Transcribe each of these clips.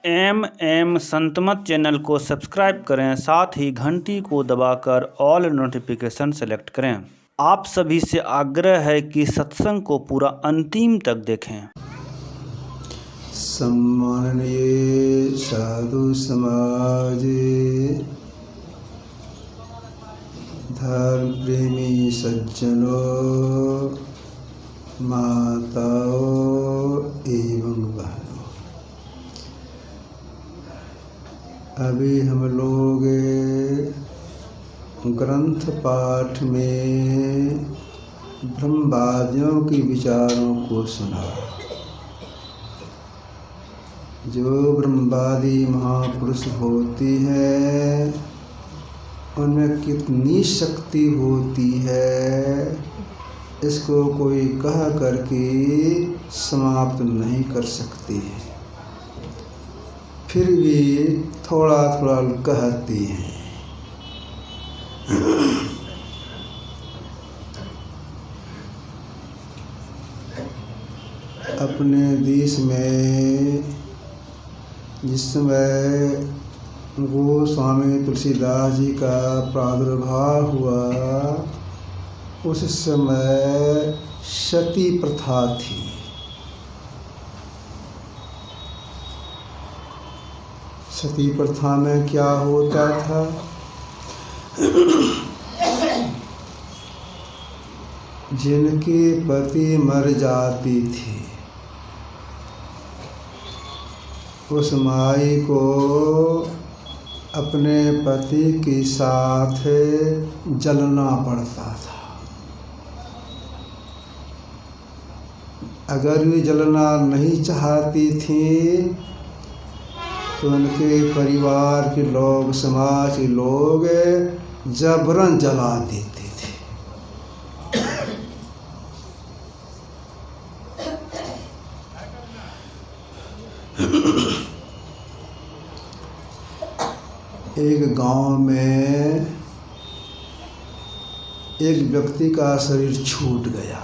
M Santmat channel को subscribe करें, साथ ही घंटी को दबाकर ऑल नोटिफिकेशन सेलेक्ट करें। आप सभी से आग्रह है कि सत्संग को पूरा अंतिम तक देखें। सम्माननीय साधु समाज, धर्म प्रेमी सज्जनों, माताओं एवं बहनों, अभी हम लोग ग्रंथ पाठ में ब्रह्मवादियों के विचारों को सुना। जो ब्रह्मवादी महापुरुष होती है उनमें कितनी शक्ति होती है, इसको कोई कह करके समाप्त नहीं कर सकती है। फिर भी थोड़ा थोड़ा कहती हैं। अपने देश में जिस समय गोस्वामी तुलसीदास जी का प्रादुर्भाव हुआ, उस समय सती प्रथा थी। सती प्रथा में क्या होता था? जिनके पति मर जाती थी, उस माई को अपने पति के साथ जलना पड़ता था। अगर वे जलना नहीं चाहती थी तो उनके परिवार के लोग, समाज के लोग जबरन जला देते थे। एक गांव में एक व्यक्ति का शरीर छूट गया।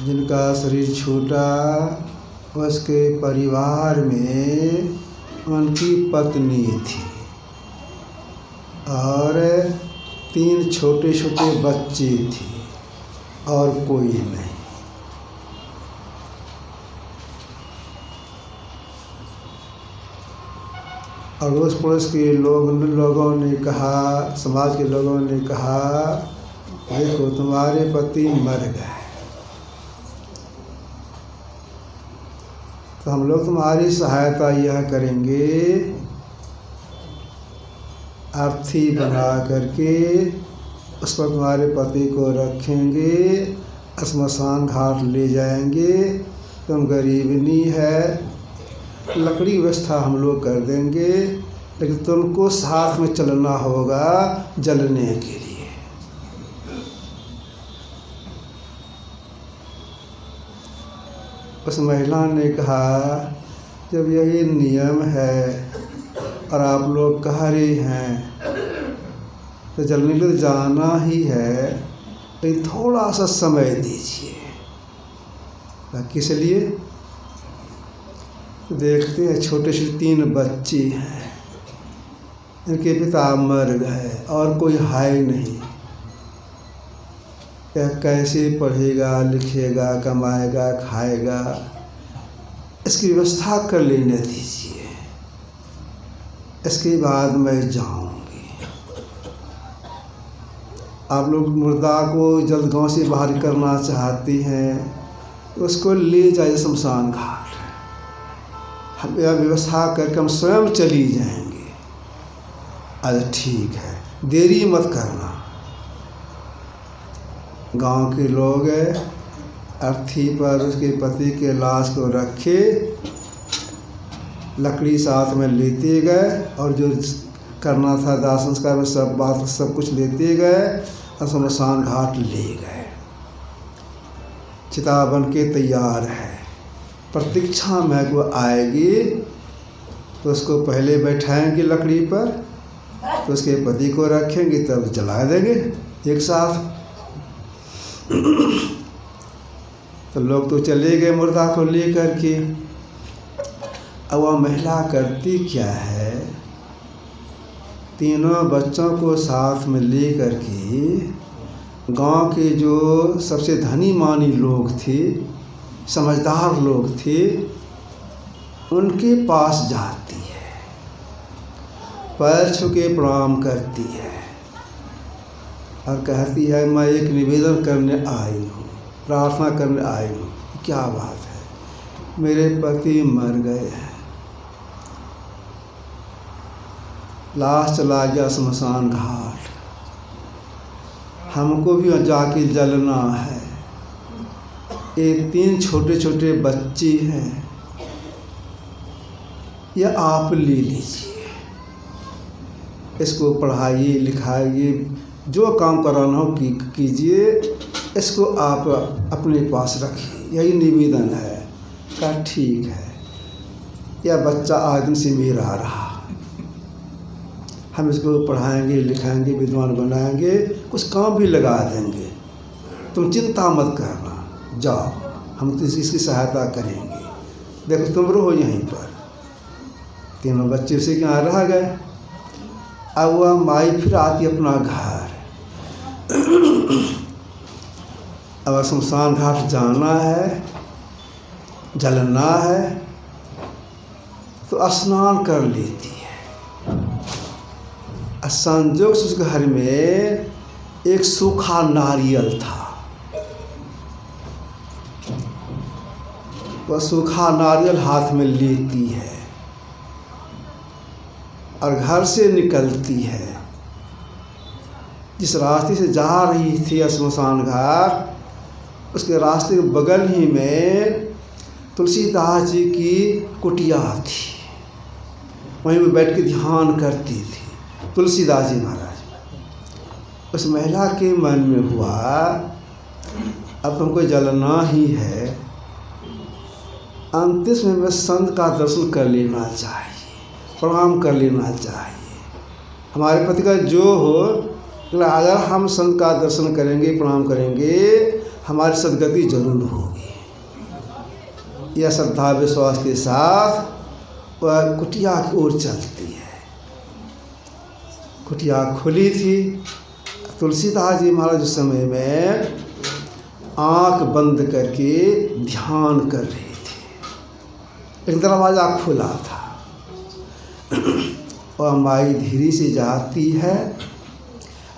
जिनका शरीर छूटा, उसके परिवार में उनकी पत्नी थी और 3 छोटे छोटे बच्चे थे और कोई नहीं। अड़ोस पड़ोस के लोगों ने कहा, समाज के लोगों ने कहा, देखो तुम्हारे पति मर गए, तो हम लोग तुम्हारी सहायता यह करेंगे, अर्थी बना करके उस पर तुम्हारे पति को रखेंगे, श्मशान घाट ले जाएंगे। तुम गरीबनी है, लकड़ी व्यवस्था हम लोग कर देंगे, लेकिन तुमको साथ में चलना होगा जलने के लिए। उस महिला ने कहा, जब यही नियम है और आप लोग कह रहे हैं तो जलने के लिए जाना ही है, लेकिन थोड़ा सा समय दीजिए। किस लिए? देखते हैं छोटे से 3 बच्चे हैं, इनके पिता मर गए और कोई है नहीं। क्या कैसे पढ़ेगा, लिखेगा, कमाएगा, खाएगा? इसकी व्यवस्था कर लेने दीजिए, इसके बाद मैं जाऊंगी। आप लोग मुर्दा को जल्द गांव से बाहर करना चाहती हैं, उसको ले जाइए शमशान घाट। हम यह व्यवस्था करके हम स्वयं चली जाएंगे। अच्छा ठीक है, देरी मत करना। गांव के लोग अर्थी पर उसके पति के लाश को रखे, लकड़ी साथ में लेते गए और जो करना था दाह संस्कार में सब कुछ लेते गए और शमशान घाट ले गए। चिता बन के तैयार है, प्रतीक्षा में वो आएगी तो उसको पहले बैठाएंगे लकड़ी पर, तो उसके पति को रखेंगे, तब जला देंगे एक साथ। तो लोग तो चले गए मुर्दा को लेकर के। अब वह महिला करती क्या है, तीनों बच्चों को साथ में लेकर के गांव के जो सबसे धनी मानी लोग थे, समझदार लोग थे, उनके पास जाती है, पैर छू के प्रणाम करती है और कहती है मैं एक निवेदन करने आई हूँ, प्रार्थना करने आई हूँ। क्या बात है, मेरे पति मर गए हैं, लाश चला गया शमशान घाट, हमको भी जाके जलना है, ये 3 छोटे छोटे बच्चे हैं, ये आप ले लीजिए, इसको पढ़ाइए लिखाइए, जो काम कराना हो कीजिए, इसको आप अपने पास रखिए, यही निवेदन है। कहा ठीक है, यह बच्चा आज दिन से मेरा रहा, हम इसको पढ़ाएंगे लिखाएंगे, विद्वान बनाएंगे, कुछ काम भी लगा देंगे, तुम चिंता मत करना, जाओ हम तो इसकी सहायता करेंगे, देखो तुम रहो यहीं पर। तीनों बच्चे उसे क्या रह गए। अब वह माई फिर आती अपना घर। अब शमशान घाट जाना है, जलना है, तो स्नान कर लेती है। संजोग से उस घर में एक सूखा नारियल था, वह सूखा नारियल हाथ में लेती है और घर से निकलती है। जिस रास्ते से जा रही थी शमशान घाट, उसके रास्ते के बगल ही में तुलसीदास जी की कुटिया थी, वहीं पे बैठ के ध्यान करती थी तुलसीदास जी महाराज। उस महिला के मन में हुआ अब तुमको जलना ही है, अंतिम में मैं संत का दर्शन कर लेना चाहिए, प्रणाम कर लेना चाहिए। हमारे पति का जो हो, अगर हम संत का दर्शन करेंगे प्रणाम करेंगे, हमारी सदगति जरूर होगी। यह श्रद्धा विश्वास के साथ वह कुटिया की ओर चलती है। कुटिया खुली थी। तुलसीदास जी महाराज उस समय में आंख बंद करके ध्यान कर रहे थे, एक दरवाज़ा खुला था और माई धीरे से जाती है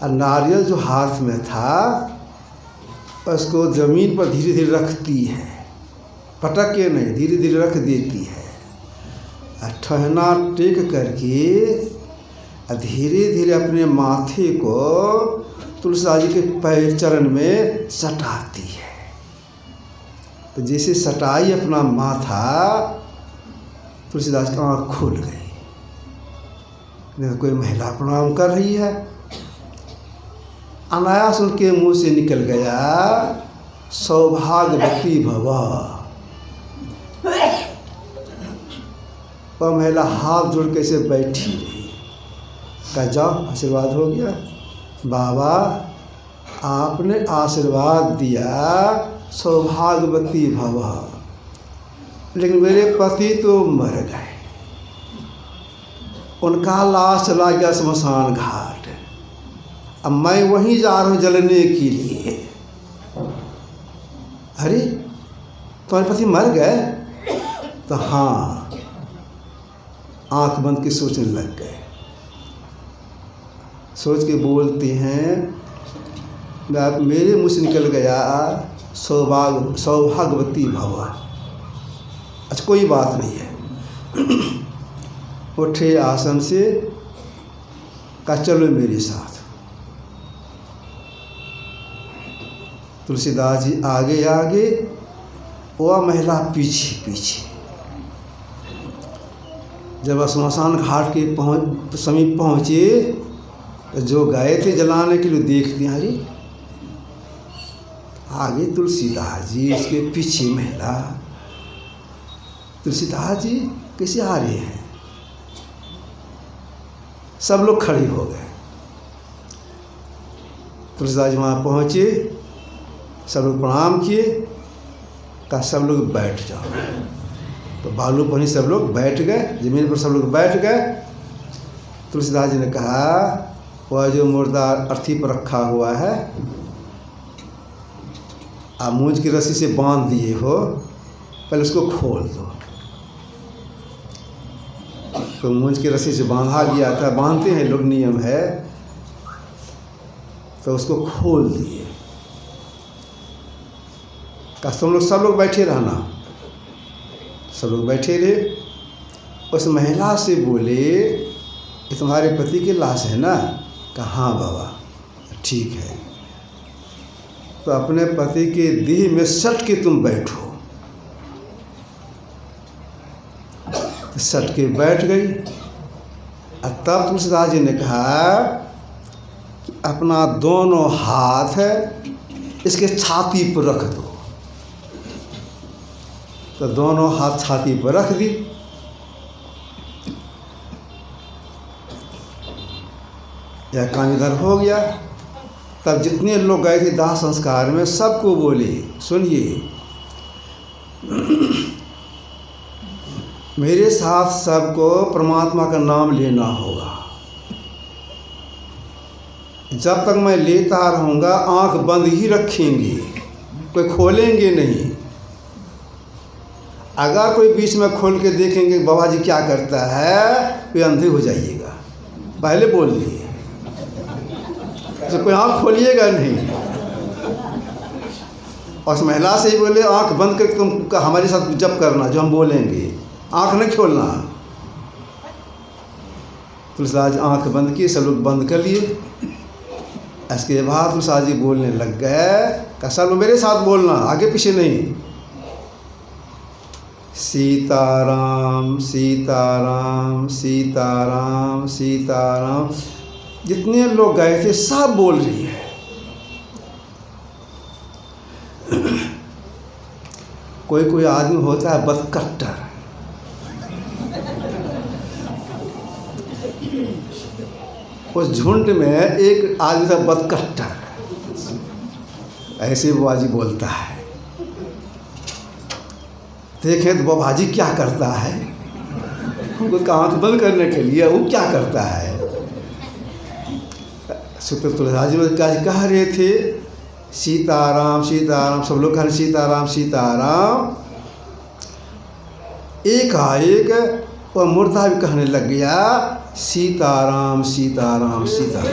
और नारियल जो हाथ में था उसको ज़मीन पर धीरे धीरे रखती है, पटक के नहीं, धीरे धीरे रख देती है और ठहना टेक करके धीरे धीरे अपने माथे को तुलसीदास जी के पैर चरण में सटाती है। तो जैसे सटाई अपना माथा, तुलसीदास की आँख खुल गई। देखो कोई महिला प्रणाम कर रही है। अनायास उनके मुंह से निकल गया, सौभाग्यवती भव। वह महिला हाथ जोड़ के ऐसे बैठी रही। कहा जाओ आशीर्वाद हो गया, बाबा आपने आशीर्वाद दिया, सौभाग्यवती भव, लेकिन मेरे पति तो मर गए, उनका लाश चला गया शमशान घाट, अब मैं वहीं जा रहा हूँ जलने के लिए। अरे तुम्हारे पति मर गए? तो हाँ, आंख बंद के सोचने लग गए। सोच के बोलते हैं, मेरे मुँह से निकल गया सौभाग्यवती भव। अच्छा कोई बात नहीं है। उठे आसन से, कहा चलो मेरे साथ। तुलसीदास जी आगे आगे, वह महिला पीछे पीछे। जब शमशान घाट के समीप पहुँचे, जो गए थे जलाने के लिए देखते हैं, अरे आगे तुलसीदास जी, इसके पीछे महिला। तुलसीदास जी कैसे आ रहे हैं? सब लोग खड़े हो गए। तुलसीदास जी वहाँ पहुँचे, सब लोग प्रणाम किए, कहा सब लोग बैठ जाओ। तो बालू पनी सब लोग बैठ गए, ज़मीन पर सब लोग बैठ गए। तुलसीदास जी ने कहा वह जो मुर्दा अर्थी पर रखा हुआ है, आप मूंज की रस्सी से बांध दिए हो, पहले उसको खोल दो। तो मूंज की रस्सी से बांधा गया था, बांधते हैं लोग, नियम है, तो उसको खोल दिए। कहा सब लोग बैठे रहना। सब लोग बैठे रहे। उस महिला से बोले ये तुम्हारे पति की लाश है ना? कहा हाँ बाबा, ठीक है। तो अपने पति के देह में सट के तुम बैठो। तो सट के बैठ गई। और तब तुलसीदास जी ने कहा कि अपना दोनों हाथ इसके छाती पर रख दो। तो दोनों हाथ छाती पर रख दी। यह काम इधर हो गया। तब जितने लोग गए थे दाह संस्कार में, सबको बोले सुनिए, मेरे साथ सबको परमात्मा का नाम लेना होगा। जब तक मैं लेता रहूँगा आंख बंद ही रखेंगे, कोई खोलेंगे नहीं। अगर कोई बीच में खोल के देखेंगे बाबा जी क्या करता है, तो अंधे हो जाइएगा। पहले बोल दिए, तो कोई आँख खोलिएगा नहीं। और उस महिला से ही बोले आँख बंद करके तुम हमारे साथ जप करना, जो हम बोलेंगे, आँख नहीं खोलना। तुलसीदास आँख बंद किए, सब लोग बंद कर लिए। इसके बाद तुलसीदास जी बोलने लग गए, कहा सब लोग मेरे साथ बोलना, आगे पीछे नहीं। सीताराम सीताराम सीताराम सीताराम। जितने लोग गए थे सब बोल रही है। कोई कोई आदमी होता है बदकट्टर, उस झुंड में एक आदमी था बदकट्टर, ऐसे बाबाजी बोलता है। देखें तो बाबाजी क्या करता है, उसका आँख बंद करने के लिए वो क्या करता है। सूत्र तुलसीदास जी में कह रहे थे सीताराम सीताराम, सब लोग कह रहे सीताराम सीताराम। एकाएक वह मुर्दा भी कहने लग गया सीताराम सीताराम सीताराम।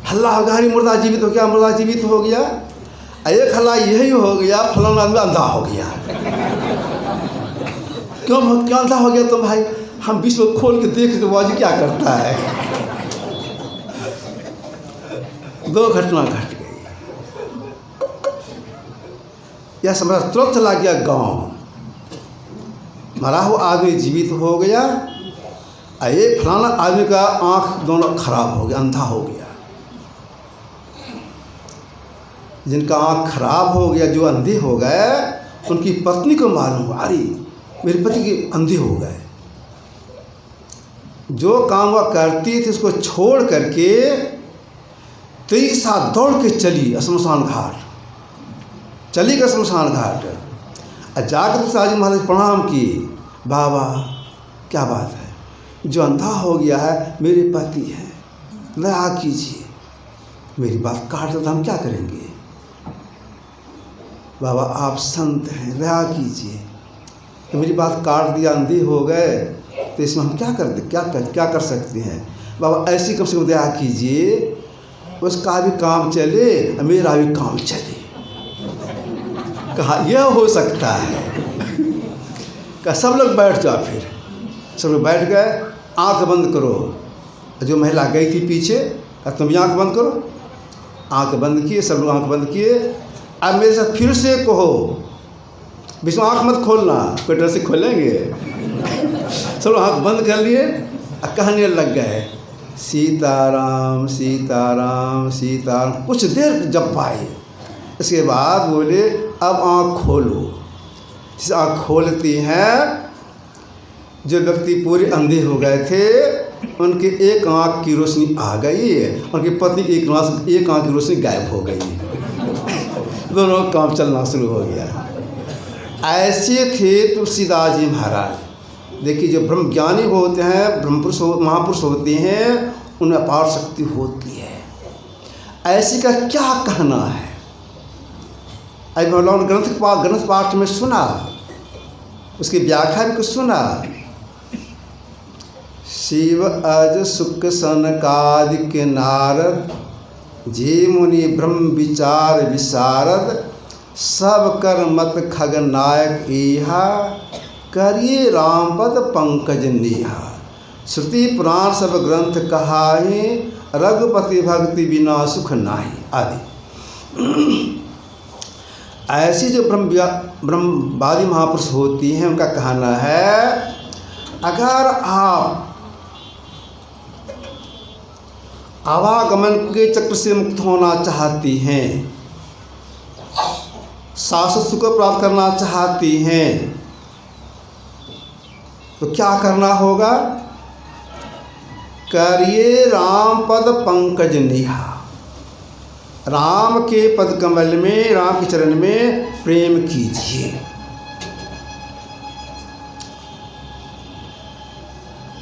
हल्ला हो गया, मुर्दा जीवित हो गया, मुर्दा जीवित हो गया। एक हल्ला यही हो गया, फलाना आदमी अंधा हो गया। क्यों अंधा हो गया? तो भाई हम बीच में खोल के देख तो बाजी क्या करता है। दो घटना घट गई। यह समझ तुरंत चला गया गांव, मरा हुआ आदमी जीवित हो गया। एक फलाना आदमी का आंख दोनों खराब हो गया, अंधा हो गया। जिनका आँख खराब हो गया, जो अंधे हो गए, उनकी पत्नी को मालूम हुआ, अरे मेरे पति के अंधे हो गए। जो काम वह करती थी उसको छोड़ करके तेजी साथ दौड़ के चली शमशान घाट, चली गई शमशान घाट। जाकर साजी महाराज प्रणाम किए, बाबा क्या बात है, जो अंधा हो गया है मेरे पति है, दया कीजिए, मेरी बात काट दो तो हम क्या करेंगे। बाबा आप संत हैं, दया कीजिए। तो मेरी बात काट दिया, अंधे हो गए, तो इसमें हम क्या कर सकते हैं। बाबा ऐसी कम से कम दया कीजिए, उसका भी काम चले और मेरा भी काम चले। कहा यह हो सकता है। कहा सब लोग बैठ जाओ। फिर सब लोग बैठ गए। आंख बंद करो। जो महिला गई थी पीछे, कहा तुम भी आंख बंद करो। आंख बंद किए, सब लोग आंख बंद किए। अब मेरे साथ फिर से कहो, बीच में आँख मत खोलना, कोई डर से खोलेंगे। सब लोग आँख बंद कर लिए और कहने लग गए सीताराम सीताराम सीताराम। कुछ देर जब पाए, इसके बाद बोले अब आँख खोलो। जिस आँख खोलती हैं, जो व्यक्ति पूरे अंधे हो गए थे उनके एक आँख की रोशनी आ गई है, उनकी पत्नी एक आँख की रोशनी गायब हो गई। दोनों काम चलना शुरू हो गया। ऐसे थे तुलसीदास जी महाराज। देखिए, जो ब्रह्म ज्ञानी होते हैं, ब्रह्मपुरुष महापुरुष होते हैं, उनमें अपार शक्ति होती है। ऐसे का क्या कहना है? अभी हम लोगों ने ग्रंथ पाठ में सुना, उसकी व्याख्या भी कुछ सुना। शिव अज सुख सनकादिक नारद, जे मुनि ब्रह्म विचार विशारद, सब कर मत खग नायक इहा, करिए राम पद पंकज नेहा। श्रुति पुराण सब ग्रंथ कहाए, रघुपति भक्ति बिना सुख नाहि आदि। ऐसी जो ब्रह्मवादी महापुरुष होती हैं, उनका कहना है, अगर आप आवागमन के चक्र से मुक्त होना चाहती हैं, शाश्वत सुख को प्राप्त करना चाहती हैं, तो क्या करना होगा? करिए राम पद पंकज नेहा। राम के पद कमल में, राम के चरण में प्रेम कीजिए।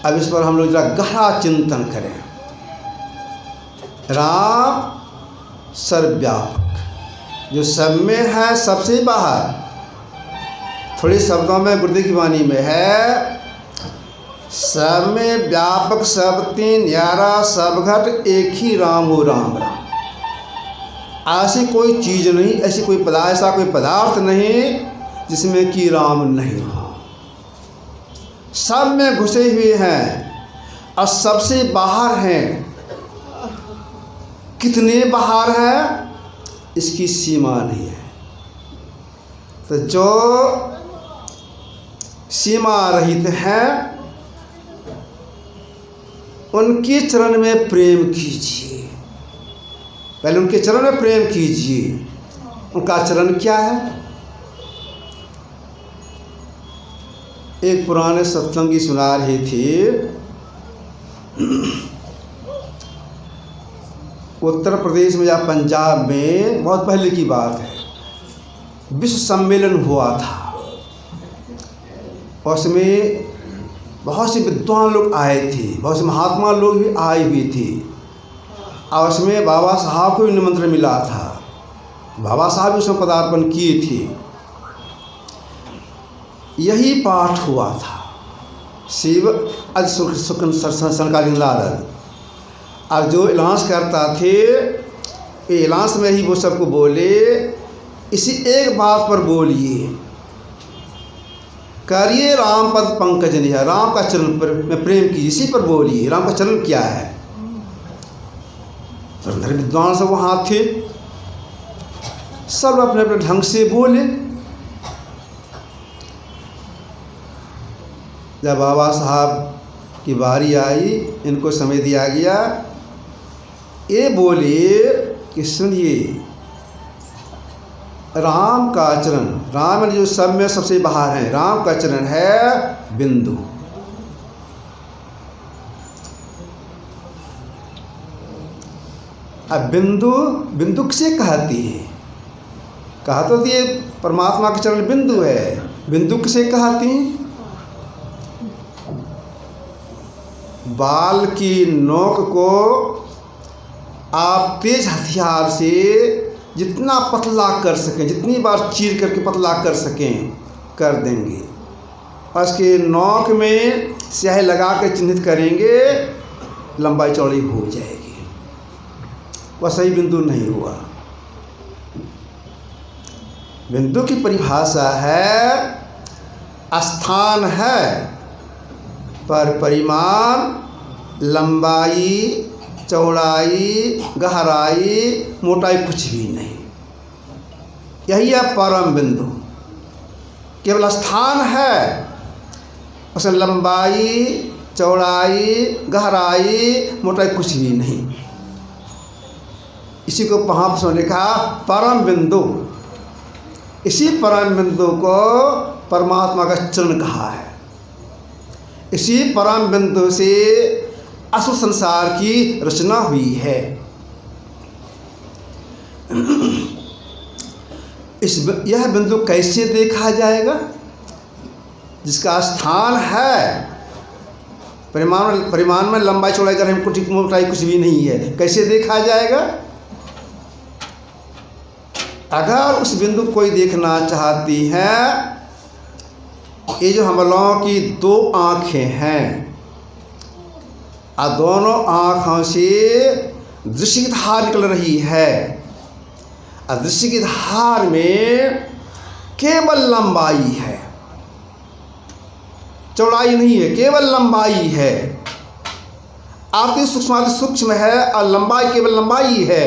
अब इस पर हम लोग जरा गहरा चिंतन करें। राम सर्वव्यापक, जो सब में है, सबसे बाहर। थोड़े शब्दों में गुरुदेव की वाणी में है, सब में व्यापक, सब तीन यारा, सब घट, एक ही राम हो राम राम। ऐसी कोई चीज़ नहीं, ऐसा कोई पदार्थ नहीं जिसमें कि राम नहीं हो। सब में घुसे हुए हैं और सबसे बाहर हैं। कितने बाहर हैं, इसकी सीमा नहीं है। तो जो सीमा रहित हैं, उनके चरण में प्रेम कीजिए। पहले उनके चरण में प्रेम कीजिए। उनका चरण क्या है? एक पुराने सत्संगी सुना रहे थे, उत्तर प्रदेश में या पंजाब में, बहुत पहले की बात है, विश्व सम्मेलन हुआ था। उसमें बहुत से विद्वान लोग आए थे, बहुत से महात्मा लोग भी आए हुए थे, और उसमें बाबा साहब को भी निमंत्रण मिला था। बाबा साहब भी उसमें पदार्पण किए थे। यही पाठ हुआ था, शिव अज सुख सनकादिक नारद। और जो एलांस करता थे, एलांस में ही वो सबको बोले, इसी एक बात पर बोलिए, करिए राम पद पंकज नेहा। राम का चरण पर में प्रेम कीजिए, इसी पर बोलिए। राम का चरण क्या है? विद्वान सब वहाँ थे, सब अपने अपने ढंग से बोले। जब बाबा साहब की बारी आई, इनको समय दिया गया, ये बोले कि सुनिए, राम का चरण, राम जो सब में सबसे बाहर है, राम का चरण है बिंदु। अब बिंदु किसे कहती है? कहा तो ये परमात्मा के चरण बिंदु है। बिंदु किसे कहती है? बाल की नोक को आप तेज हथियार से जितना पतला कर सकें, जितनी बार चीर करके पतला कर सकें, कर देंगे। और उसके नोक में स्याही लगा के चिन्हित करेंगे, लंबाई चौड़ी हो जाएगी। वह सही बिंदु नहीं हुआ। बिंदु की परिभाषा है, स्थान है पर परिमाण, लंबाई, चौड़ाई, गहराई, मोटाई कुछ भी नहीं। यही है परम बिंदु। केवल स्थान है, उसमें लंबाई, चौड़ाई, गहराई, मोटाई कुछ भी नहीं। इसी को महापुरुषों ने कहा परम बिंदु। इसी परम बिंदु को परमात्मा का चरण कहा है। इसी परम बिंदु से असुर संसार की रचना हुई है। यह बिंदु कैसे देखा जाएगा? जिसका स्थान है परिमाण में लंबाई चौड़ाई कर मोटाई कुछ भी नहीं है, कैसे देखा जाएगा? अगर उस बिंदु को कोई देखना चाहती है, ये जो हम लोगों की दो आँखें हैं और दोनों आँखों से दृश्य की धार निकल रही है, और दृश्य की धार में केवल लंबाई है, चौड़ाई नहीं है, केवल लंबाई है। अति सूक्ष्म है और लंबाई केवल लंबाई है,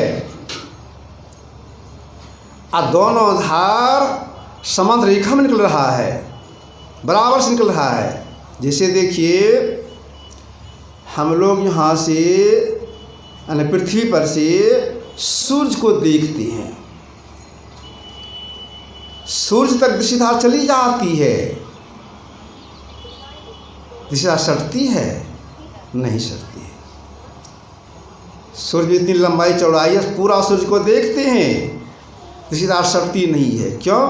और दोनों धार समान रेखा में निकल रहा है, बराबर से निकल रहा है। जैसे देखिए, हम लोग यहाँ से यानी पृथ्वी पर से सूर्य को देखते हैं, सूर्य तक दृश्यधार चली जाती है, दृश्यधार सटती है? नहीं सटती है। सूर्य इतनी लंबाई चौड़ाई है, पूरा सूर्य को देखते हैं, दृश्यधार सटती नहीं है। क्यों?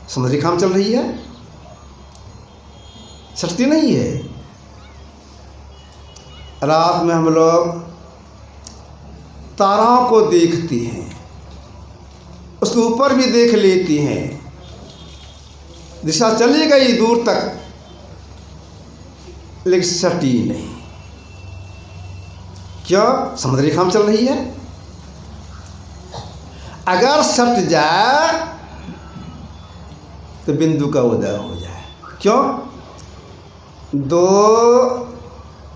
समरेखा में चल रही है, सटती नहीं है। रात में हम लोग ताराओं को देखते हैं, उसके ऊपर भी देख लेते हैं, दिशा चली गई दूर तक, लेकिन सटी नहीं। क्यों? समरेखा में चल रही है। अगर सट जाए तो बिंदु का उदय हो जाए। क्यों? दो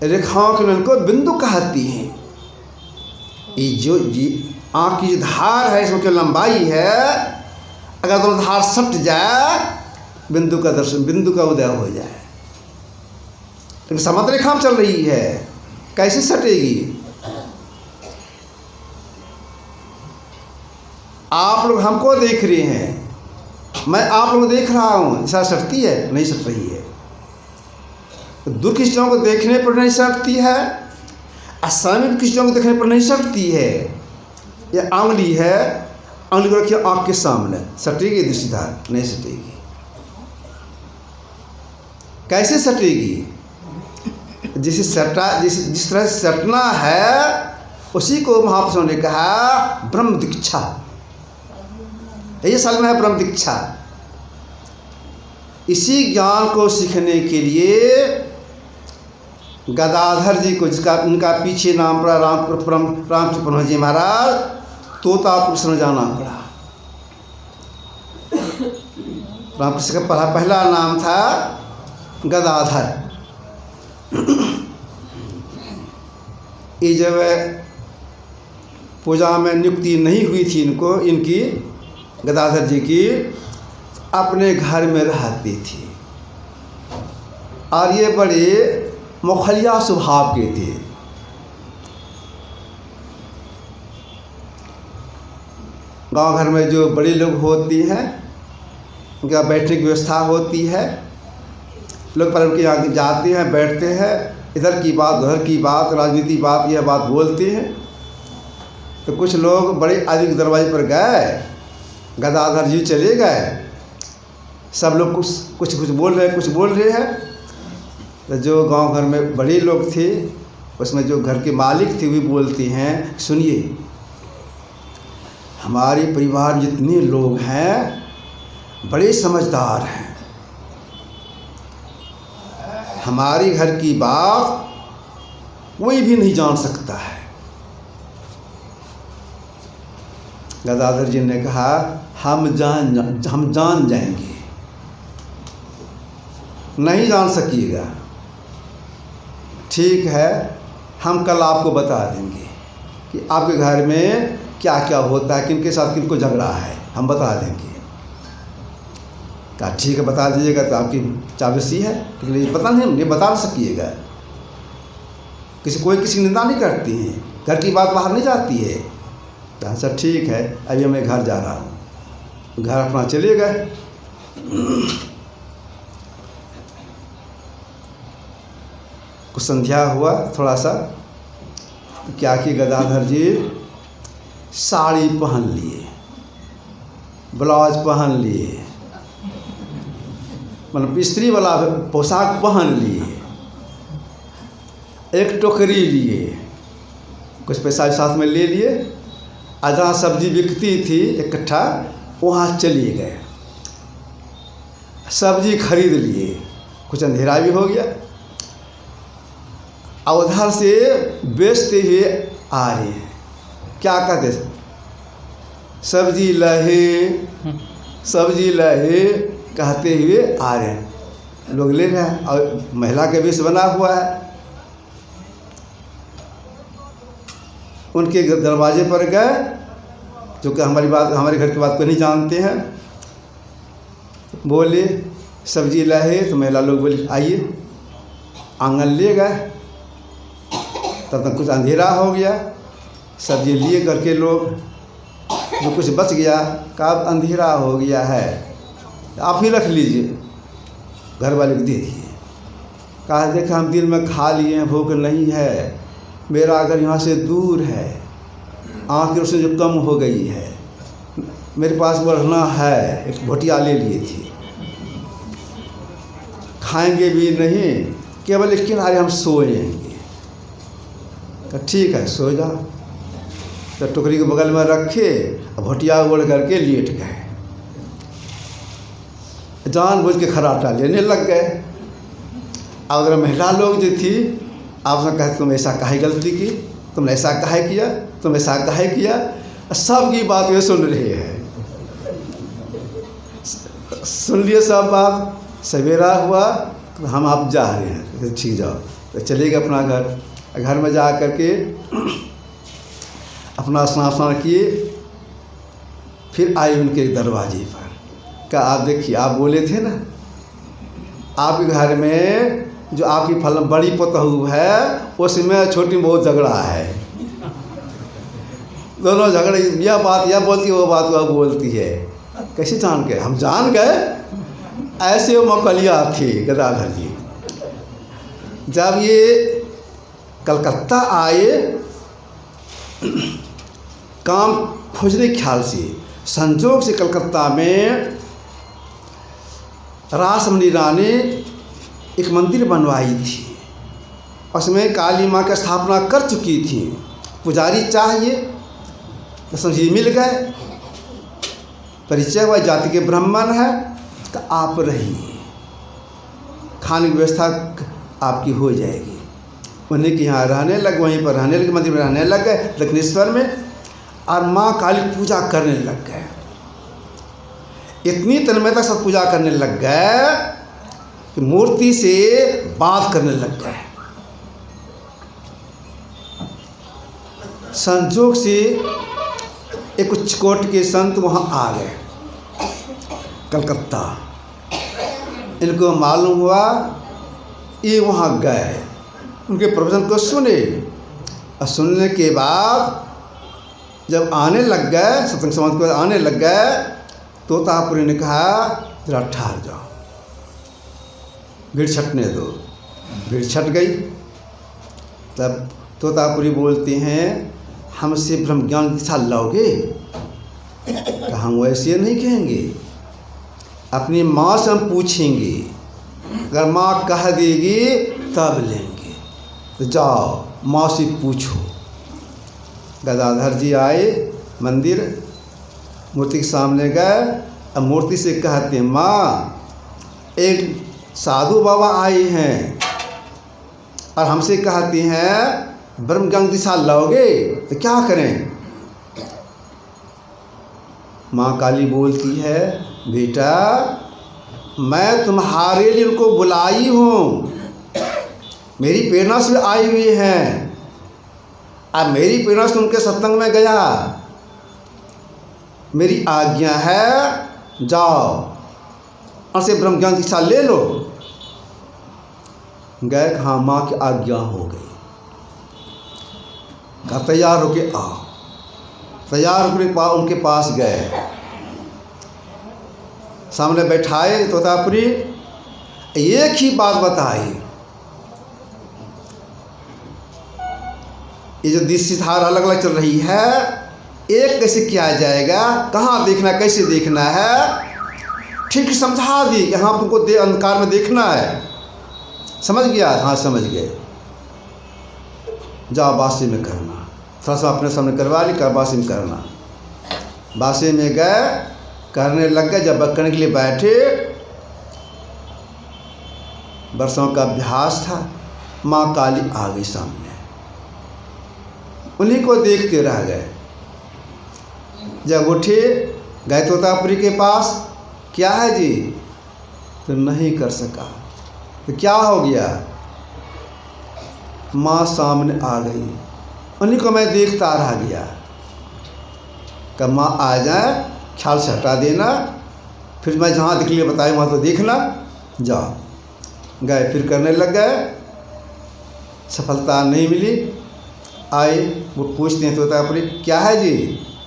रेखाओं के मिलन को बिंदु कहती हैं। ये जो आँख की धार है, इसमें जो लंबाई है, अगर दोनों धार सट जाए, बिंदु का दर्शन, बिंदु का उदय हो जाए। लेकिन समत रेखा में चल रही है, कैसे सटेगी? आप लोग हमको देख रहे हैं, मैं आप लोग देख रहा हूँ, दिशा सटती है? नहीं सट रही है। दूर की चीज़ों को देखने पर नहीं सटती है, असमीप की चीज़ों को देखने पर नहीं सटती है। यह आंगली है, आंगली को रखिए आँख के सामने, सटेगी दृष्टिधार? नहीं सटेगी। कैसे सटेगी? जिस तरह से सटना है, उसी को महापुरुषों ने कहा ब्रह्म दीक्षा। ये साल में है ब्रह्म दीक्षा। इसी ज्ञान को सीखने के लिए गदाधर जी को, जिसका उनका पीछे नाम पड़ा रामचंद्र जी महाराज, तोतापुर से जाना पड़ा। रामकृष्ण का पहला नाम था गदाधर। ये जब पूजा में नियुक्ति नहीं हुई थी इनकी गदाधर जी की, अपने घर में रहते थे, और ये बड़े मुखलिया स्वभाव के थे। गांव घर में जो बड़े लोग होती हैं, उनका बैठने की व्यवस्था होती है, लोग पर उनके यहाँ जाते हैं, बैठते हैं, इधर की बात उधर की बात, राजनीति बात, यह बात बोलते हैं। तो कुछ लोग बड़े आदमी के दरवाजे पर गए, गदाधर जी चले गए, सब लोग कुछ बोल रहे हैं। तो जो गांव घर में बड़े लोग थे, उसमें जो घर के मालिक थे, वे बोलते हैं, सुनिए, हमारे परिवार जितने लोग हैं बड़े समझदार हैं, हमारे घर की बात कोई भी नहीं जान सकता है। गदाधर जी ने कहा, हम जान जाएंगे। नहीं जान सकिएगा? ठीक है, हम कल आपको बता देंगे कि आपके घर में क्या क्या होता है, किनके साथ किनको झगड़ा है, हम बता देंगे। कहा ठीक है, बता दीजिएगा तो आपकी चाबसी है, लेकिन ये पता नहीं बता सकिएगा। कोई किसी की निंदा नहीं करती हैं, घर की बात बाहर नहीं जाती है। तो अच्छा ठीक है, अभी मैं घर जा रहा हूँ। घर अपना चले गए। कुछ संध्या हुआ, थोड़ा सा क्या किए गदाधर जी, साड़ी पहन लिए, ब्लाउज पहन लिए, मतलब स्त्री वाला पोशाक पहन लिए, एक टोकरी लिए, कुछ पैसा साथ में ले लिए, और जहाँ सब्जी बिकती थी इकट्ठा वहाँ चलिए गए, सब्जी खरीद लिए। कुछ अंधेरा भी हो गया, और उधर से बेचते हुए आ रहे हैं। क्या कहते, सब्जी लहे सब्जी लहे कहते हुए आ रहे हैं। लोग ले रहे हैं और महिला के वेश बना हुआ है। उनके दरवाजे पर गए, जो कि हमारे घर की बात को नहीं जानते हैं, बोले सब्जी लाए, तो महिला लोग बोले आइए। आंगन ले गए, तब तक कुछ अंधेरा हो गया। सब्जी लिए करके लोग, जो कुछ बच गया, कहा अंधेरा हो गया है, आप ही रख लीजिए, घर वाले को दे दिए। कहा देखा हम दिन में खा लिए हैं, भूख नहीं है, मेरा घर यहाँ से दूर है, आँख की रोशनी जो कम हो गई है, मेरे पास बढ़ना है, एक भोटिया ले लिए थी, खाएंगे भी नहीं, केवल इसके किनारे हम सोएंगे। तो ठीक है सो जाओ। तो टोकरी के बगल में रखे, भोटिया ओढ़ करके लेट गए। जानबूझ के खर्राटा लेने लग गए। और अगर महिला लोग जो थी, आपसे कहते तुम ऐसा काहे गलती की, तुमने ऐसा काहे किया, तुम ऐसा काहे किया, सबकी बात वे सुन रहे हैं। सुन लिए सब बात। सवेरा हुआ तो हम आप जा रहे हैं, ठीक जाओ। तो चले गए अपना घर। घर में जा कर के अपना स्नान किए, फिर आए उनके दरवाजे पर। क्या आप देखिए, आप बोले थे ना आपके घर में जो आपकी फल बड़ी पतहू है, उसमें छोटी बहुत झगड़ा है। दोनों झगड़े, यह बात यह बोलती है, वो बात वह बोलती है। कैसे जान गए? हम जान गए, ऐसे वो मौकलिया थी गदाधर जी। जब ये कलकत्ता आए काम खोजने के ख्याल से, संजोग से कलकत्ता में रासमणी रानी एक मंदिर बनवाई थी, उसमें काली माँ की स्थापना कर चुकी थी। पुजारी चाहिए तो समझिए मिल गए, परिचय हुआ, जाति के ब्राह्मण है, तो आप रहिए, खाने की व्यवस्था आपकी हो जाएगी। उन्हीं के यहाँ रहने लग, वहीं पर रहने लगे, मंदिर में रहने लग गए दक्षिणेश्वर में, और माँ काली पूजा करने लग गए। इतनी तन्मयता से पूजा करने लग गए कि मूर्ति से बात करने लग गए। संजोग से एक उच्च कोट के संत वहाँ आ गए कलकत्ता। इनको मालूम हुआ, ये वहाँ गए, उनके प्रवचन को सुने, और सुनने के बाद जब आने लग गए, सत्संग समाज के बाद आने लग गए, तोतापुरी ने कहा जरा ठहर जाओ, भीड़ छटने दो। भीड़ छट गई। तब तोतापुरी बोलते हैं, हमसे ब्रह्म ज्ञान दिशा लाओगे? हम वैसे नहीं कहेंगे, अपनी माँ से हम पूछेंगे, अगर माँ कह देगी तब लेंगे। तो जाओ माँ से पूछो। गदाधर जी आए मंदिर, मूर्ति के सामने गए, अब मूर्ति से कहते, माँ एक साधु बाबा आए हैं और हमसे कहते हैं ब्रह्म ज्ञान दिशा लाओगे, तो क्या करें? माँ काली बोलती है, बेटा मैं तुम्हारे लिए उनको बुलाई हूँ, मेरी प्रेरणा से आई हुई हैं, अब मेरी प्रेरणा से उनके सत्संग में गया, मेरी आज्ञा है, जाओ उनसे ब्रह्म ज्ञान दीक्षा ले लो। गए, हाँ माँ की आज्ञा हो गई। कहा तैयार होके आओ। तैयार होकर उनके पास गए, सामने बैठाए तोतापुरी, एक ही बात बताई, ये जो दृष्टि धार अलग अलग चल रही है, एक कैसे किया जाएगा, कहाँ देखना, कैसे देखना है, ठीक समझा दी। यहाँ तुमको अंधकार में देखना है। समझ गया? हाँ समझ गए। जाओ बासी में करना। थोड़ा सा अपने सामने करवा ली, कर बासी में करना। बासी में गए, करने लग गए। जब करने के लिए बैठे, वर्षों का अभ्यास था, माँ काली आ गई सामने। उन्हीं को देखते रह गए। जब उठे, गए तोतापुरी के पास, क्या है जी? तो नहीं कर सका। तो क्या हो गया? माँ सामने आ गई। उन्हीं को मैं देखता रह गया। कब माँ आ जाए, ख्याल से हटा देना, फिर मैं जहाँ दिख लिया बताए वहाँ तो देखना। जाओ। गए, फिर करने लग गए, सफलता नहीं मिली। आए, वो पूछते हैं तोतापुरी, क्या है जी?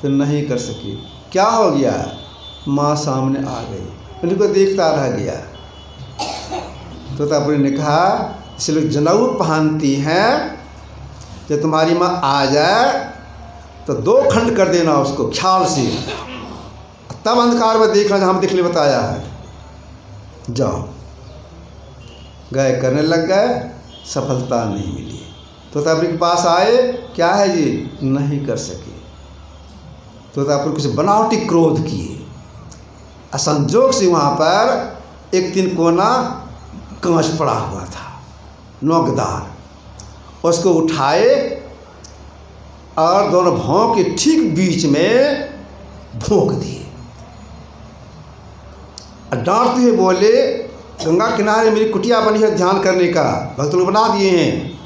तो नहीं कर सकी। क्या हो गया? माँ सामने आ गई। उन्हीं को देखता रह गया। तोतापुरी ने कहा, इसे लोग जनेऊ पहनती हैं, जब तुम्हारी माँ आ जाए तो 2 खंड कर देना उसको ख्याल से, तब अंधकार में देखना जहाँ दिख ले बताया है। जाओ। गए, करने लग गए, सफलता नहीं मिली। तोतापुरी के पास आए, क्या है जी? नहीं कर सके। तोतापुरी कुछ बनावटी क्रोध किए। असंजोग से वहाँ पर एक 3 कोना कांच पड़ा हुआ था, नोकदार। उसको उठाए और दोनों भौं के ठीक बीच में भोंक दिए। डांटते हुए बोले, गंगा किनारे मेरी कुटिया बनी है ध्यान करने का, भक्त लोग बना दिए हैं,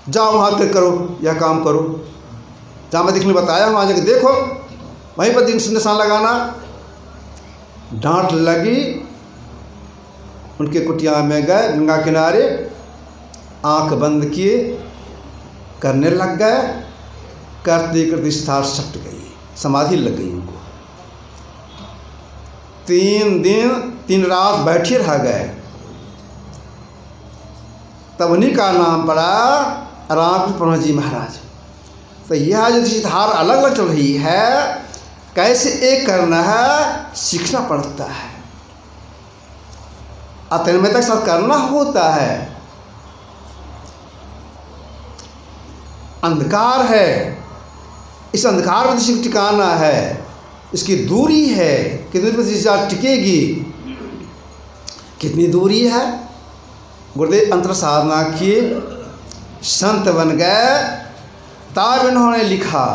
जाओ वहाँ पे करो, यह काम करो। जहाँ मैं देखने बताया वहाँ जाकर देखो, वहीं पर निशान लगाना। डांट लगी। उनके कुटिया में गए, गंगा किनारे, आंख बंद किए, करने लग गए। करते करते स्थान सट गई, समाधि लग गई उनको। 3 दिन 3 रात बैठे रह गए। तब उन्हीं का नाम पड़ा रामकृष्ण जी महाराज। तो यह जो धार अलग अलग चल रही है, कैसे एक करना है, सीखना पड़ता है। अतन्मयता के साथ करना होता है। अंधकार है, इस अंधकार में किसी को टिकाना है, इसकी दूरी है, कितनी दूरी टिकेगी, कितनी दूरी है। गुरुदेव अंतर साधना किए, संत बन गए, तब इन्होंने लिखा,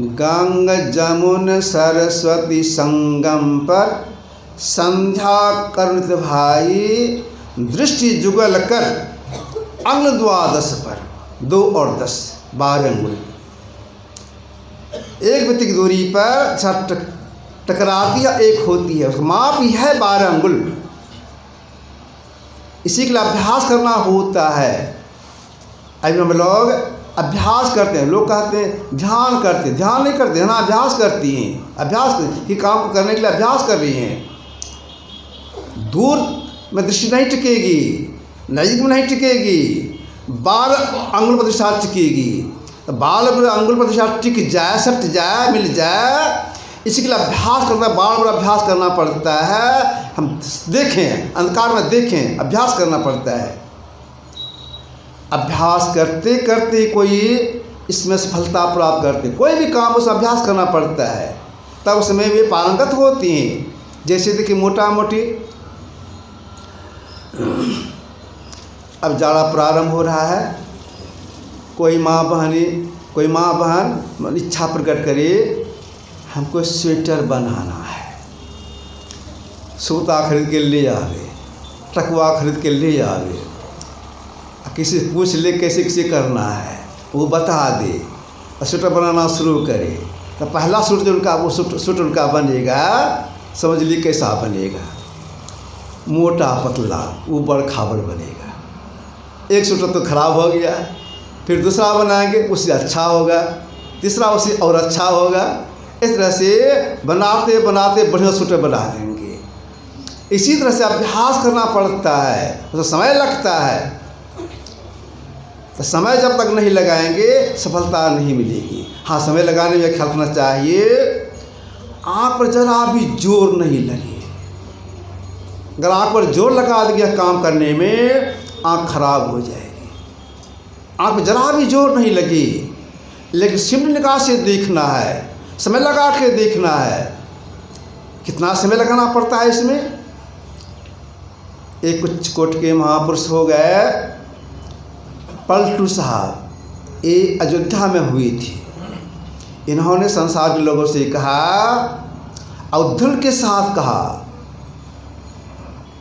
गंग जमुन सरस्वती संगम पर संध्या करुणित भाई, दृष्टि जुगल कर अंग 12 पर, 2 और 10, 12 अंगुल। एक व्यक्ति की दूरी पर टकराती है, एक होती है, उसका माप ही है 12 अंगुल। इसी के लिए अभ्यास करना होता है। अभी हम लोग अभ्यास करते हैं। लोग कहते हैं ध्यान करते, ध्यान नहीं करते, ना अभ्यास करती हैं। अभ्यास की काम को करने के लिए अभ्यास कर रही हैं। दूर में दृष्टि नहीं टिकेगी, नज़दीक में नहीं टिकेगी, 12 अंगुल पर दृष्टि टिकेगी। 12 अंगुल पर दृष्टि टिक जाए, सट जाए, मिल जाए, इसी के लिए अभ्यास करना, बार बार अभ्यास करना पड़ता है। हम देखें, अंधकार में देखें, अभ्यास करना पड़ता है। अभ्यास करते करते कोई इसमें सफलता प्राप्त करते, कोई भी काम उसमें अभ्यास करना पड़ता है, तब उसमें वे पारंगत होती हैं। जैसे देखिए मोटा मोटी अब जाड़ा प्रारंभ हो रहा है, कोई माँ बहन इच्छा प्रकट करे, हमको स्वेटर बनाना है, सूता खरीद के ले आवे, टकवा खरीद के ले आवे, किसी से पूछ ले कैसे कैसे करना है, वो बता दे और स्वेटर बनाना शुरू करे। तो पहला सूट जो उनका, वो सूट उनका बनेगा, समझ लीजिए कैसा बनेगा, मोटा पतला, ऊबड़ खाबड़ बनेगा। एक सूट तो खराब हो गया, फिर दूसरा बनाएंगे, उससे अच्छा होगा, तीसरा उससे और अच्छा होगा। इस तरह से बनाते बनाते बढ़िया सूट बना देंगे। इसी तरह से अभ्यास करना पड़ता है, उसमें समय लगता है। तो समय जब तक नहीं लगाएंगे सफलता नहीं मिलेगी। हाँ, समय लगाने में ख्याल रखना चाहिए, आँख पर जरा भी जोर नहीं लगे। अगर आँख पर जोर लगा दिया काम करने में, आँख खराब हो जाएगी। आँख पर जरा भी जोर नहीं लगी, लेकिन सिमट निगाह से देखना है, समय लगा के देखना है। कितना समय लगाना पड़ता है इसमें? एक कुछ कोट के महापुरुष हो गए, पलटू साहब, ये अयोध्या में हुई थी। इन्होंने संसार के लोगों से कहा, औद्धल के साथ कहा,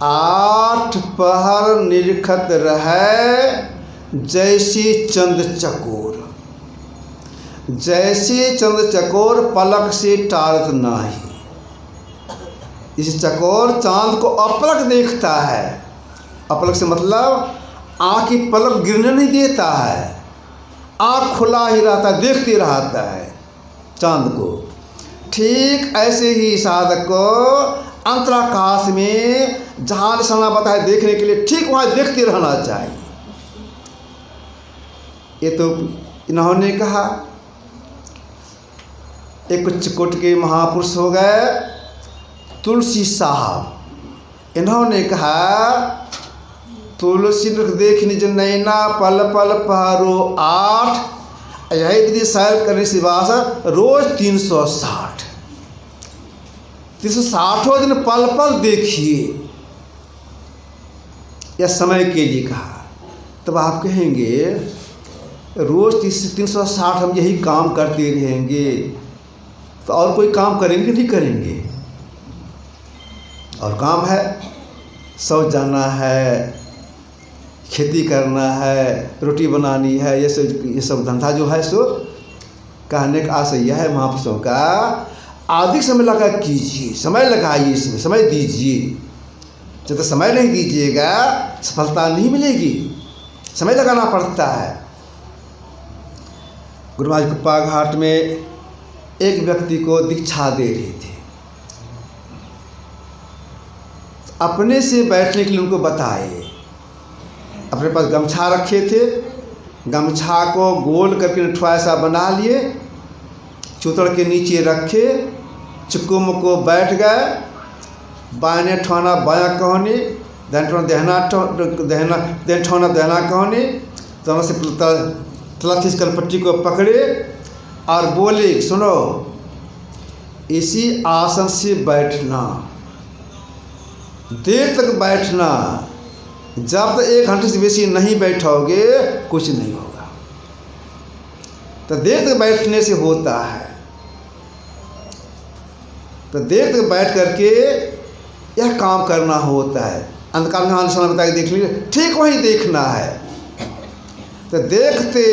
8 पहर निरखत रहे जैसी चंद चकोर, जैसे चंद चकोर पलक से टारत नाही। इस चकोर चांद को अपलक देखता है। अपलक से मतलब आँख की पलक गिरने नहीं देता है, आँख खुला ही रहता है, देखते रहता है चांद को। ठीक ऐसे ही साधक को अंतराकाश में जहाँ निशाना बताए देखने के लिए, ठीक वहाँ देखते रहना चाहिए। ये तो इन्होंने कहा। एक चिकोट के महापुरुष हो गए तुलसी साहब, इन्होंने कहा, तुलसी देख निज नैना पल पल पहारो 8, यही विधि सैर करने से बास रोज 360 दिन पल पल देखिए। यह समय के लिए कहा। तब आप कहेंगे रोज 360 हम यही काम करते रहेंगे तो और कोई काम करेंगे नहीं करेंगे? और काम है, शौच जाना है, खेती करना है, रोटी बनानी है, ये सब धंधा जो है सो कहने का आशय यह है महापुरुषों का, अधिक समय लगा कीजिए, समय लगाइए, इसमें समय दीजिए। जब तक समय नहीं दीजिएगा सफलता नहीं मिलेगी, समय लगाना पड़ता है। गुरु महाराज कृपा घाट में एक व्यक्ति को दीक्षा दे रहे थे, अपने से बैठने के लिए उनको बताए। अपने पास गमछा रखे थे, गमछा को गोल करके नठुआ ऐसा बना लिए, चूतड़ के नीचे रखे, चुकुम को बैठ गए, बाएं ठौना बायां कहने, देन ठौना दहना कहने, दोनों से तलथी कलपट्टी को पकड़े और बोले, सुनो, इसी आसन से बैठना, देर तक बैठना, जब तक 1 घंटे से बेसी नहीं बैठोगे कुछ नहीं होगा। तो देर तक बैठने से होता है। तो देर तक बैठ करके यह काम करना होता है। अंधकार में निशाना बता के देख लीजिए, ठीक वही देखना है। तो देखते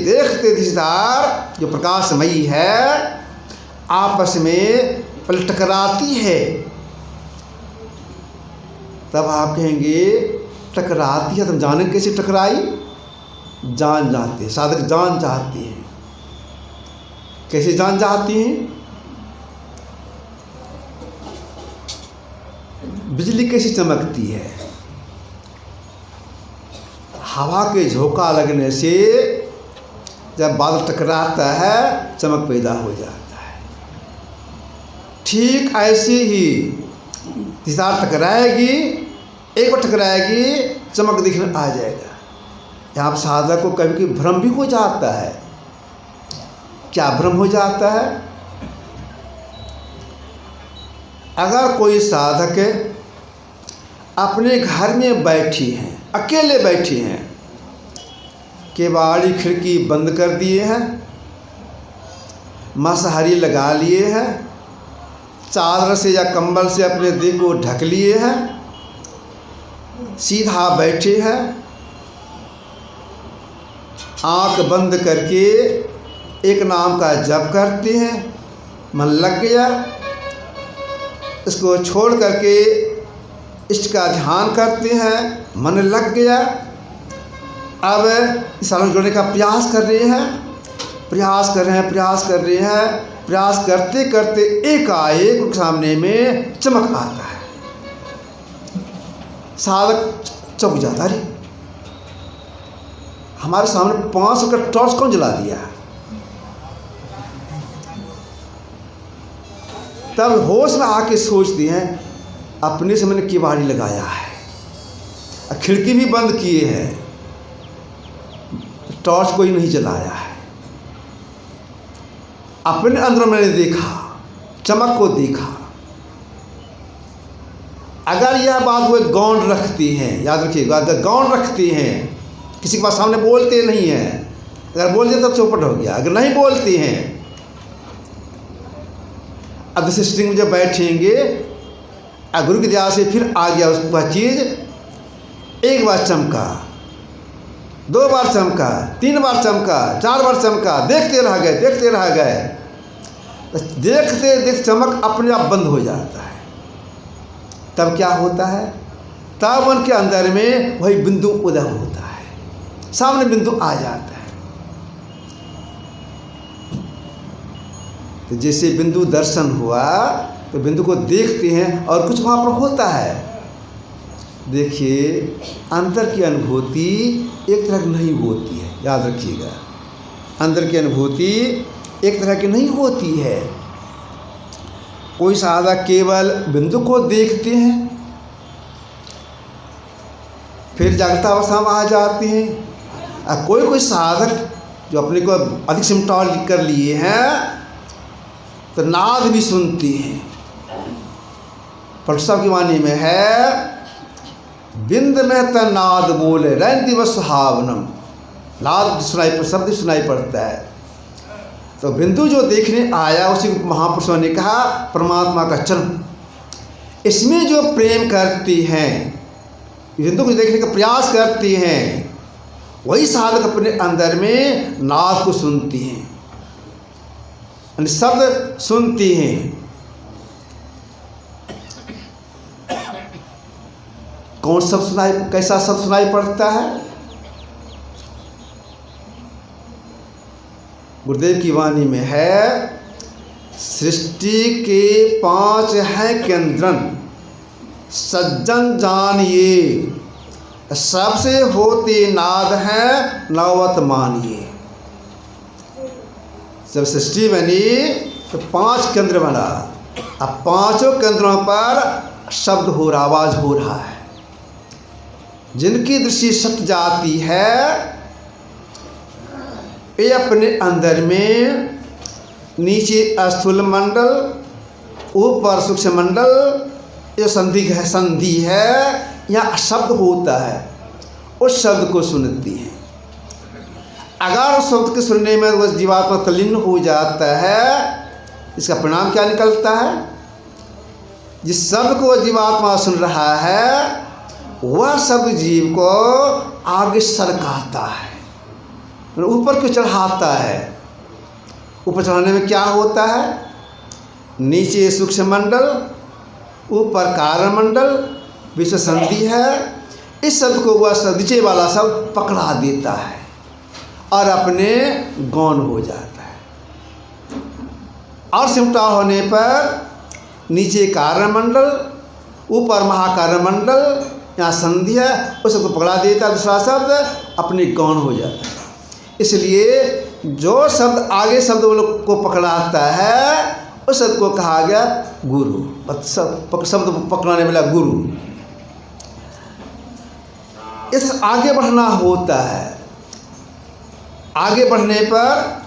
देखते दिशदार जो प्रकाशमयी है आपस में पल टकराती है। तब आप कहेंगे टकराती है, तुम जाने कैसे टकराई? जान जाते हैं, साधक जान चाहते हैं। कैसे जान चाहती हैं? बिजली कैसी चमकती है? हवा के झोंका लगने से जब बादल टकराता है चमक पैदा हो जाता है। ठीक ऐसे ही दिशा टकराएगी, एक बार टकराएगी चमक दिखने आ जाएगा। यहाँ पर साधक को कभी कभी भ्रम भी हो जाता है। क्या भ्रम हो जाता है? अगर कोई साधक अपने घर में बैठी हैं, अकेले बैठी हैं, केवाड़ी खिड़की बंद कर दिए हैं, मसहरी लगा लिए हैं, चादर से या कंबल से अपने देह को ढक लिए हैं, सीधा बैठे हैं, आंख बंद करके एक नाम का जप करते हैं, मन लग गया, इसको छोड़ करके इष्ट का ध्यान करते हैं, मन लग गया। अब इस साधन जोड़ने का प्रयास कर रहे हैं, प्रयास कर रहे हैं, प्रयास करते करते एकाएक सामने में चमक आता है। साधक चौंक जाता है, हमारे सामने 500 का टॉर्च कौन जला दिया? तब होश में आके सोचती हैं अपने से मैंने किवाड़ी लगाया है, खिड़की भी बंद किए हैं, टॉर्च कोई नहीं जलाया है। अपने अंदर मैंने देखा, चमक को देखा। अगर यह बात वो गौण रखती हैं, याद रखिएगा, अगर गौण रखती हैं, किसी के पास सामने बोलते नहीं हैं, अगर बोल दिया तो चौपट हो गया, अगर नहीं बोलती हैं, अब जैसे स्टिंग में जब बैठेंगे, गुरु की दया से फिर आ गया वह चीज़, एक बार चमका, 2 बार चमका, 3 बार चमका, 4 बार चमका, देखते रह गए, देखते रह गए, देखते देखते चमक अपने आप बंद हो जाता है। तब क्या होता है? तब उनके अंदर में वही बिंदु उदय होता है, सामने बिंदु आ जाता है। तो जैसे बिंदु दर्शन हुआ तो बिंदु को देखते हैं और कुछ वहाँ पर होता है। देखिए, अंदर की अनुभूति एक तरह की नहीं होती है, याद रखिएगा, अंदर की अनुभूति एक तरह की नहीं होती है। कोई साधक केवल बिंदु को देखते हैं, फिर जागृत अवस्था में आ जाते हैं। और कोई साधक जो अपने को अधिक सिमटा कर लिए हैं तो नाद भी सुनती हैं। पटसा की वाणी में है, बिंद में त नाद बोले रैन दिवस सुहावनम, नाद सुनाई पर शब्द सुनाई पड़ता है। तो बिंदु जो देखने आया उसी महापुरुषों ने कहा परमात्मा का चरण, इसमें जो प्रेम करती हैं, बिंदु को देखने का प्रयास करती हैं, वही साधक अपने अंदर में नाद को सुनती हैं, शब्द सुनती हैं। कौन शब्द सुनाई, कैसा शब्द सुनाई पड़ता है? गुरुदेव की वाणी में है, सृष्टि के 5 हैं केंद्रन, सज्जन जानिए, सबसे होते नाद हैं नवत मानिए। जब सृष्टि बनी तो 5 केंद्र बना, अब 5 केंद्रों पर शब्द हो रहा, आवाज हो रहा है। जिनकी दृष्टि सट जाती है ये अपने अंदर में नीचे स्थूल मंडल, ऊपर सूक्ष्म मंडल, ये संधि है, यहाँ शब्द होता है, उस शब्द को सुनती हैं। अगर उस शब्द के सुनने में वह जीवात्मा तल्लीन हो जाता है, इसका परिणाम क्या निकलता है? जिस शब्द को वह जीवात्मा सुन रहा है वह शब्द जीव को आगे सरकाता है, ऊपर को चढ़ाता है। ऊपर चढ़ाने में क्या होता है? नीचे सूक्ष्म मंडल, ऊपर कारण मंडल, विश्व संधि है। इस शब्द को वह नीचे वाला शब्द पकड़ा देता है और अपने गौण हो जाता है। और सिमटा होने पर नीचे कारण मंडल, ऊपर महाकारण मंडल, यहाँ संधि है, उस शब्द को पकड़ा देता है, दूसरा शब्द अपने गौण हो जाता है। इसलिए जो शब्द आगे शब्द को पकड़ाता है उस शब्द को कहा गया गुरु, शब्द पकड़ाने वाला गुरु। इस आगे बढ़ना होता है। आगे बढ़ने पर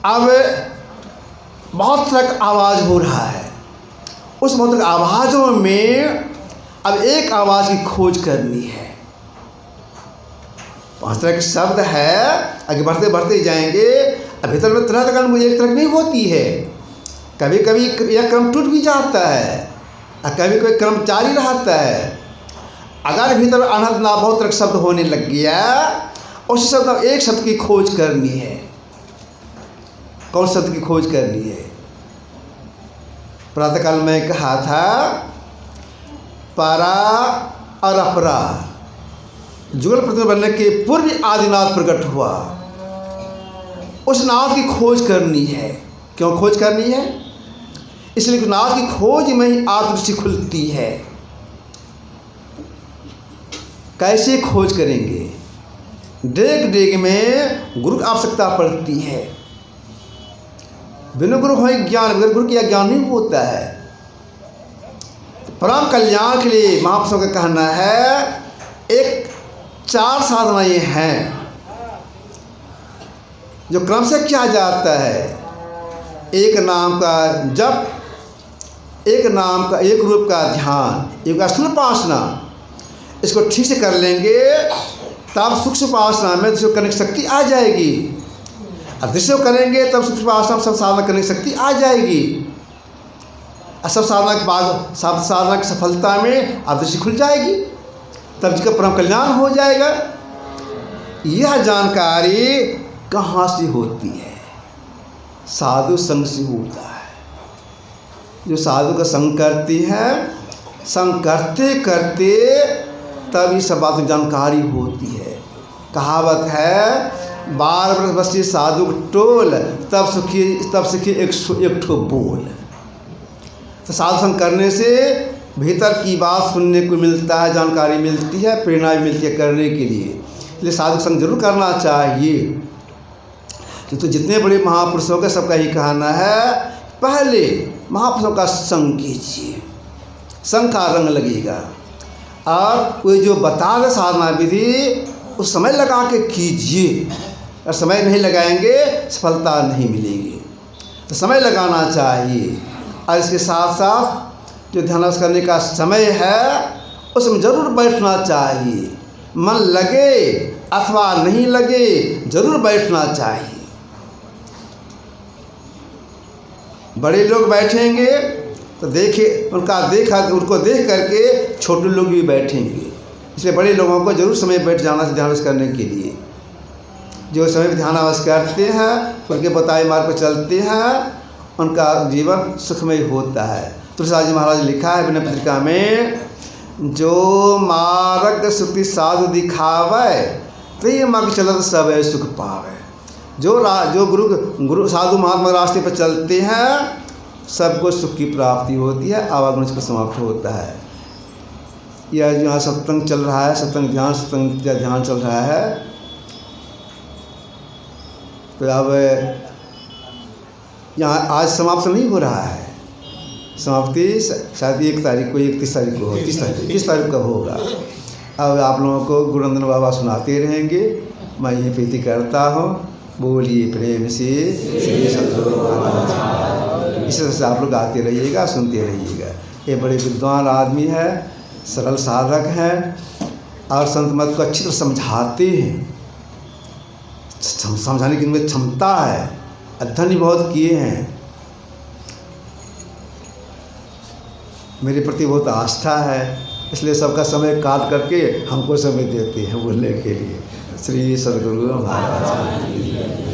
अब बहुत तरह का आवाज़ हो रहा है, उस बहुत तरह की आवाज़ों में अब एक आवाज़ की खोज करनी है। 5 तरह के शब्द है, आगे बढ़ते बढ़ते जाएंगे। अब भीतर में तरह तरह का एक तरह नहीं होती है, कभी कभी यह क्रम टूट भी जाता है और कभी कभी क्रम जारी रहता है। अगर भीतर अनंत ना बहुत तरह शब्द होने लग गया, उस शब्द एक शब्द की खोज करनी है। कौन शब्द की खोज करनी है? प्रातःकाल में कहा था परा और अपरा जुगल प्रतिमा बनने के पूर्व आदिनाथ प्रकट हुआ, उस नाथ की खोज करनी है। क्यों खोज करनी है? इसलिए कि नाथ की खोज में ही आत्मदृष्टि खुलती है। कैसे खोज करेंगे? डेग डेग में गुरु की आवश्यकता पड़ती है। बिना गुरु हो ज्ञान, बगैर गुरु का ज्ञान नहीं होता है। परम कल्याण के लिए महापुरुषों का कहना है, एक 4 साधनाएँ हैं जो क्रम से किया जाता है। एक नाम का जप, एक नाम का, एक रूप का ध्यान, एक स्थूल उपासना। इसको ठीक से कर लेंगे तब सूक्ष्म उपासना में दूसरे करने की शक्ति आ जाएगी। और दूसरे करेंगे तब सूक्ष्म उपासना सब साधना करने की शक्ति आ जाएगी। और सब साधना के बाद सब साधना की सफलता में आप दृष्टि खुल जाएगी, तब जिसका परम कल्याण हो जाएगा। यह जानकारी कहाँ से होती है? साधु संग से होता है। जो साधु का संग करती हैं, संग करते करते तब ये सब बातों की जानकारी होती है। कहावत है, 12 वर्ष बसी साधु टोल, तब सीखी एक ठो बोल। तो साधु संग करने से भीतर की बात सुनने को मिलता है, जानकारी मिलती है, प्रेरणा भी मिलती है करने के लिए। इसलिए साधु संग जरूर करना चाहिए। तो जितने बड़े महापुरुषों का सबका ही कहना है, पहले महापुरुषों का संग कीजिए, संग का रंग लगेगा। और वो जो बता रहे साधना विधि, उस समय लगा के कीजिए। और समय नहीं लगाएंगे सफलता नहीं मिलेगी। तो समय लगाना चाहिए। और इसके साथ साथ जो ध्यान करने का समय है, उसमें ज़रूर बैठना चाहिए। मन लगे अथवा नहीं लगे, ज़रूर बैठना चाहिए। बड़े लोग बैठेंगे तो उनको देख करके छोटे लोग भी बैठेंगे। इसलिए बड़े लोगों को जरूर समय बैठ जाना चाहिए ध्यान करने के लिए। जो समय पर ध्यान करते हैं, उनके बताए मार्ग पर चलते हैं, उनका जीवन सुखमय होता है। तुलसीदास जी महाराज लिखा है विनय पत्रिका में, जो मार्ग श्रुति साधु दिखावे, तो ये मार्ग चलत सब सुख पावे। जो गुरु साधु महात्मा रास्ते पर चलते हैं, सबको सुख की प्राप्ति होती है, आवागमन का समाप्त होता है। यह जो यहाँ सत्संग चल रहा है, सत्संग ध्यान चल रहा है, तो अब यहाँ आज समाप्त नहीं हो रहा है। समाप्ति शायद 1 तारीख को, 31 तारीख को हो, 30 तारीख का होगा। अब आप लोगों को गुरुनंदन बाबा सुनाते रहेंगे। मैं यही प्रीति करता हूँ। बोलिए प्रेम से श्री सद्गुरु महाराज। इस तरह से आप लोग आते रहिएगा, सुनते रहिएगा। ये बड़े विद्वान आदमी है, सरल साधक हैं और संत मत को अच्छी तरह समझाते हैं। समझाने की इनमें क्षमता है, अध्ययन ही बहुत किए हैं। मेरे प्रति बहुत आस्था है, इसलिए सबका समय काट करके हमको समय देते हैं बोलने के लिए। श्री सद्गुरु महाराज।